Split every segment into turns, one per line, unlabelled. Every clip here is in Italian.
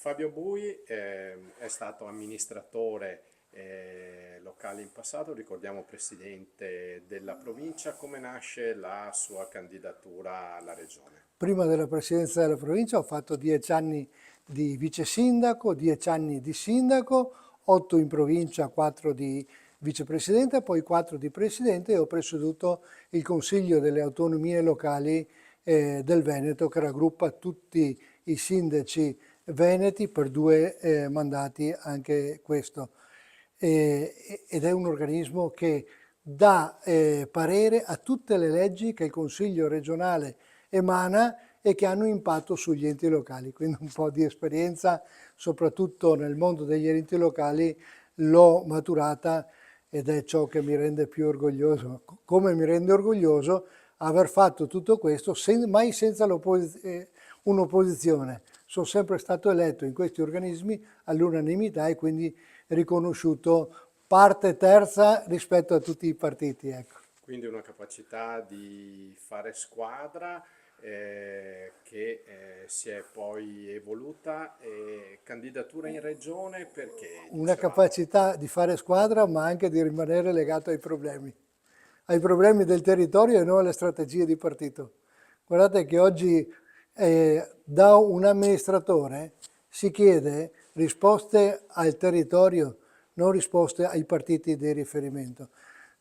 Fabio Bui è stato amministratore locale in passato, ricordiamo presidente della provincia. Come nasce la sua candidatura alla regione?
Prima della presidenza della provincia ho fatto 10 anni di vice sindaco, 10 anni di sindaco, 8 in provincia, 4 di vicepresidente, poi 4 di presidente e ho presieduto il Consiglio delle Autonomie Locali del Veneto, che raggruppa tutti i sindaci veneti per 2 mandati anche questo. Ed è un organismo che dà parere a tutte le leggi che il Consiglio regionale emana e che hanno impatto sugli enti locali, quindi un po' di esperienza, soprattutto nel mondo degli enti locali, l'ho maturata ed è ciò che mi rende più orgoglioso. Come mi rende orgoglioso aver fatto tutto questo mai senza un'opposizione. Sono sempre stato eletto in questi organismi all'unanimità e quindi riconosciuto parte terza rispetto a tutti i partiti. Ecco.
Quindi una capacità di fare squadra che si è poi evoluta. Candidatura in regione perché
Una
dicevamo?
capacità di fare squadra ma anche di rimanere legato ai problemi del territorio e non alle strategie di partito. Guardate che oggi da un amministratore si chiede risposte al territorio, non risposte ai partiti di riferimento.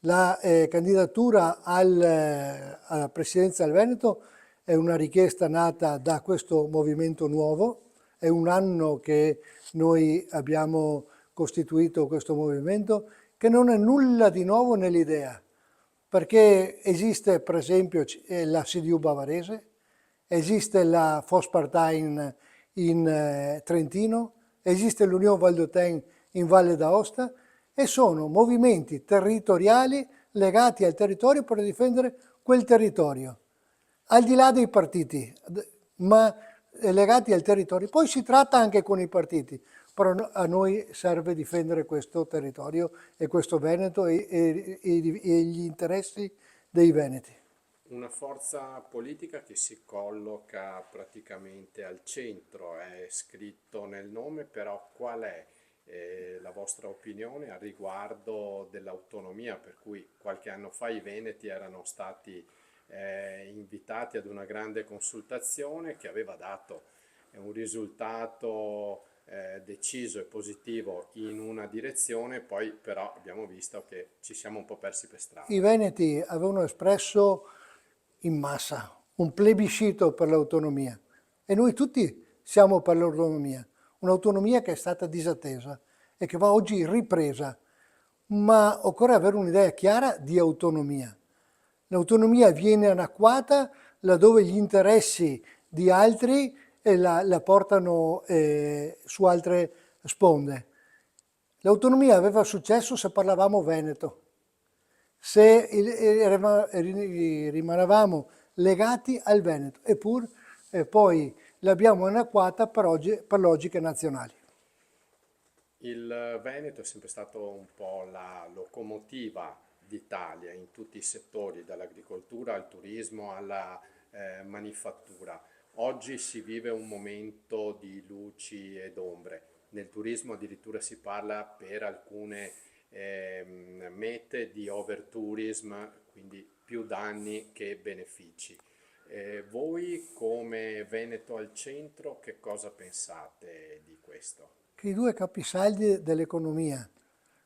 La candidatura alla presidenza del Veneto è una richiesta nata da questo movimento nuovo, è un anno che noi abbiamo costituito questo movimento che non è nulla di nuovo nell'idea, perché esiste per esempio la CDU bavarese, esiste la Volkspartei in Trentino, esiste l'Unione Valdôtaine in Valle d'Aosta e sono movimenti territoriali legati al territorio per difendere quel territorio, al di là dei partiti, ma legati al territorio. Poi si tratta anche con i partiti, però a noi serve difendere questo territorio e questo Veneto e gli interessi dei veneti.
Una forza politica che si colloca praticamente al centro, è scritto nel nome, però qual è la vostra opinione a riguardo dell'autonomia? Per cui qualche anno fa i veneti erano stati invitati ad una grande consultazione che aveva dato un risultato deciso e positivo in una direzione, poi però abbiamo visto che ci siamo un po' persi per strada.
I veneti avevano espresso in massa un plebiscito per l'autonomia e noi tutti siamo per l'autonomia, un'autonomia che è stata disattesa e che va oggi ripresa, ma occorre avere un'idea chiara di autonomia. L'autonomia viene annacquata laddove gli interessi di altri la portano su altre sponde. L'autonomia aveva successo se parlavamo veneto, se rimanevamo legati al Veneto, eppure poi l'abbiamo annacquata per logiche nazionali.
Il Veneto è sempre stato un po' la locomotiva d'Italia in tutti i settori, dall'agricoltura al turismo alla manifattura. Oggi si vive un momento di luci ed ombre. Nel turismo addirittura si parla per alcune mete di overtourism, quindi più danni che benefici. Voi come Veneto al centro, che cosa pensate di questo?
Che i 2 capisaldi dell'economia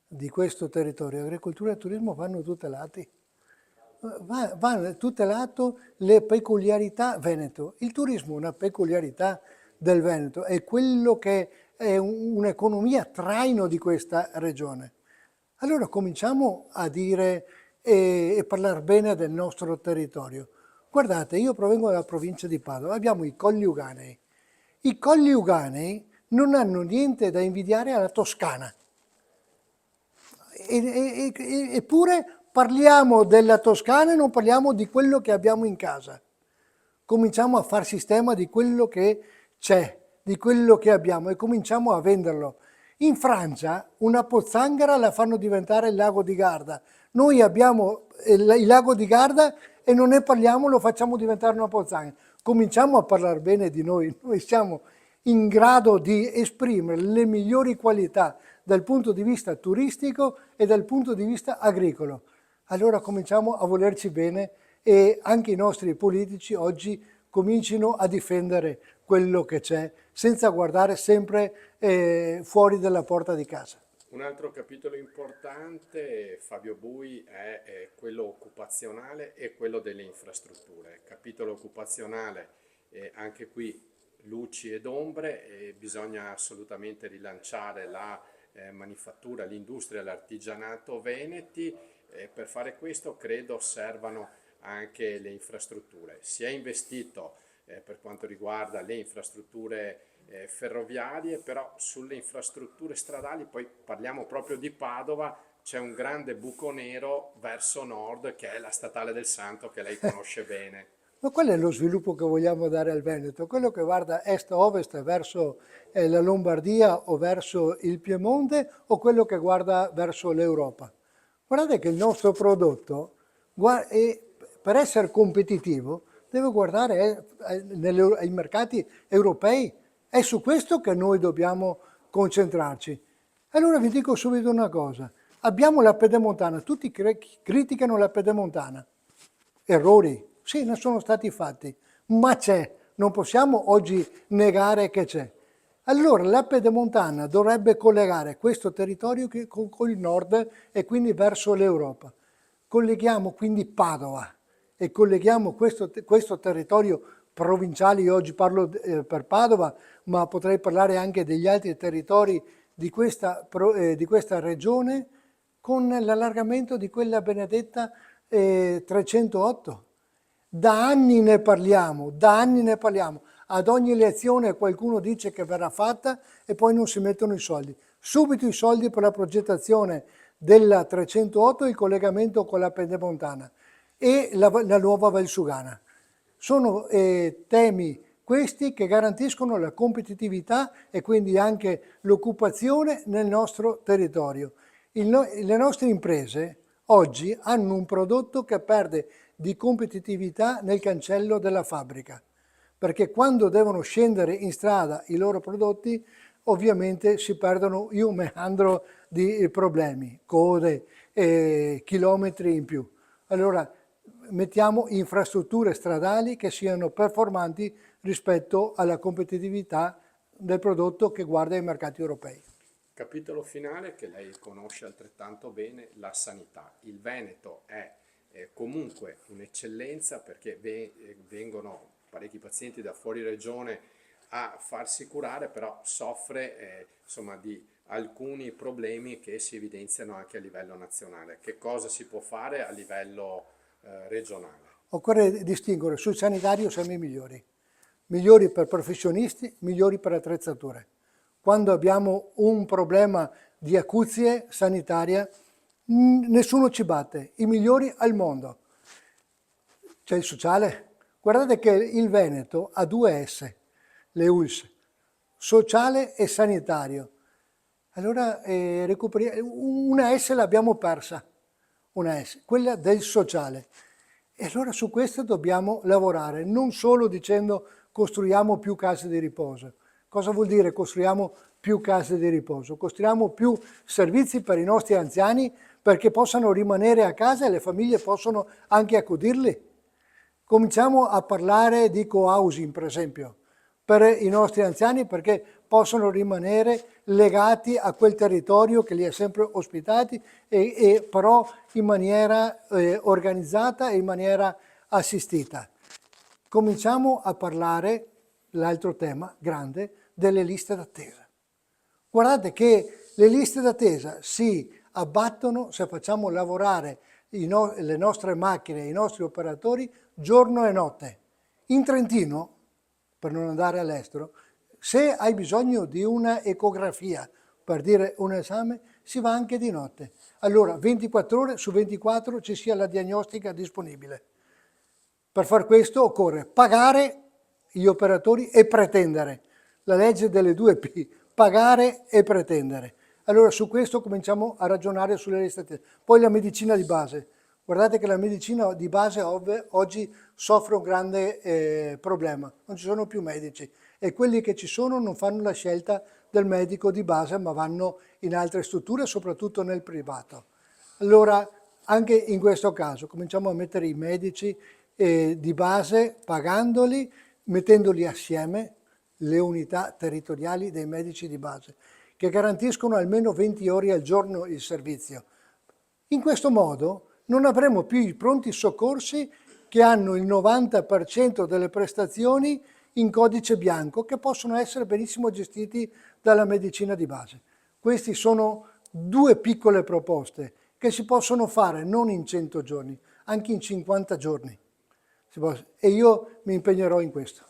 di questo territorio, agricoltura e turismo, vanno tutelati. Vanno tutelato le peculiarità Veneto. Il turismo è una peculiarità del Veneto, è quello che è un'economia traino di questa regione. Allora cominciamo a dire e parlare bene del nostro territorio. Guardate, io provengo dalla provincia di Padova, abbiamo i Colli Euganei. I Colli Euganei non hanno niente da invidiare alla Toscana. Eppure parliamo della Toscana e non parliamo di quello che abbiamo in casa. Cominciamo a far sistema di quello che c'è, di quello che abbiamo e cominciamo a venderlo. In Francia una pozzanghera la fanno diventare il lago di Garda. Noi abbiamo il lago di Garda e non ne parliamo, lo facciamo diventare una pozzanghera. Cominciamo a parlare bene di noi. Noi siamo in grado di esprimere le migliori qualità dal punto di vista turistico e dal punto di vista agricolo. Allora cominciamo a volerci bene e anche i nostri politici oggi comincino a difendere quello che c'è senza guardare sempre fuori dalla porta di casa.
Un altro capitolo importante, Fabio Bui, è quello occupazionale e quello delle infrastrutture. Capitolo occupazionale, anche qui luci ed ombre, e bisogna assolutamente rilanciare la manifattura, l'industria, l'artigianato veneti. Per fare questo credo servano anche le infrastrutture. Si è investito per quanto riguarda le infrastrutture ferroviarie, però sulle infrastrutture stradali, poi parliamo proprio di Padova, c'è un grande buco nero verso nord che è la statale del Santo che lei conosce bene.
Ma qual è lo sviluppo che vogliamo dare al Veneto? Quello che guarda est-ovest verso la Lombardia o verso il Piemonte o quello che guarda verso l'Europa? Guardate che il nostro prodotto, per essere competitivo, deve guardare ai mercati europei. È su questo che noi dobbiamo concentrarci. Allora vi dico subito una cosa. Abbiamo la pedemontana, tutti criticano la pedemontana. Errori, sì, ne sono stati fatti, ma c'è, non possiamo oggi negare che c'è. Allora la pedemontana dovrebbe collegare questo territorio con il nord e quindi verso l'Europa. Colleghiamo quindi Padova e colleghiamo questo territorio provinciale, io oggi parlo per Padova, ma potrei parlare anche degli altri territori di questa regione con l'allargamento di quella benedetta 308. Da anni ne parliamo, da anni ne parliamo. Ad ogni elezione qualcuno dice che verrà fatta e poi non si mettono i soldi. Subito i soldi per la progettazione della 308 e il collegamento con la Pedemontana e la nuova Valsugana. Sono temi questi che garantiscono la competitività e quindi anche l'occupazione nel nostro territorio. Le nostre imprese oggi hanno un prodotto che perde di competitività nel cancello della fabbrica, perché quando devono scendere in strada i loro prodotti ovviamente si perdono un meandro di problemi, code, chilometri in più. Allora mettiamo infrastrutture stradali che siano performanti rispetto alla competitività del prodotto che guarda i mercati europei.
Capitolo finale che lei conosce altrettanto bene, la sanità. Il Veneto è comunque un'eccellenza perché vengono parecchi pazienti da fuori regione a farsi curare, però soffre insomma di alcuni problemi che si evidenziano anche a livello nazionale. Che cosa si può fare a livello regionale?
Occorre distinguere, sul sanitario siamo i migliori per professionisti, migliori per attrezzature. Quando abbiamo un problema di acuzie sanitaria, nessuno ci batte, i migliori al mondo. C'è il sociale. Guardate che il Veneto ha due S, le ULS, sociale e sanitario. Allora una S l'abbiamo persa, una S, quella del sociale. E allora su questo dobbiamo lavorare, non solo dicendo costruiamo più case di riposo. Cosa vuol dire costruiamo più case di riposo? Costruiamo più servizi per i nostri anziani perché possano rimanere a casa e le famiglie possono anche accudirli. Cominciamo a parlare di co-housing, per esempio, per i nostri anziani perché possono rimanere legati a quel territorio che li ha sempre ospitati e però in maniera organizzata e in maniera assistita. Cominciamo a parlare, l'altro tema grande, delle liste d'attesa. Guardate che le liste d'attesa si abbattono se facciamo lavorare le nostre macchine, i nostri operatori giorno e notte. In Trentino, per non andare all'estero, se hai bisogno di una ecografia, per dire un esame, si va anche di notte. Allora 24 ore su 24 ci sia la diagnostica disponibile. Per far questo occorre pagare gli operatori e pretendere. La legge delle 2P, pagare e pretendere. Allora su questo cominciamo a ragionare sulle liste d'attesa. Poi la medicina di base. Guardate che la medicina di base oggi soffre un grande problema, non ci sono più medici e quelli che ci sono non fanno la scelta del medico di base, ma vanno in altre strutture, soprattutto nel privato. Allora, anche in questo caso, cominciamo a mettere i medici di base, pagandoli, mettendoli assieme, le unità territoriali dei medici di base, che garantiscono almeno 20 ore al giorno il servizio. In questo modo non avremo più i pronti soccorsi che hanno il 90% delle prestazioni in codice bianco, che possono essere benissimo gestiti dalla medicina di base. Queste sono due piccole proposte che si possono fare non in 100 giorni, anche in 50 giorni. E io mi impegnerò in questo.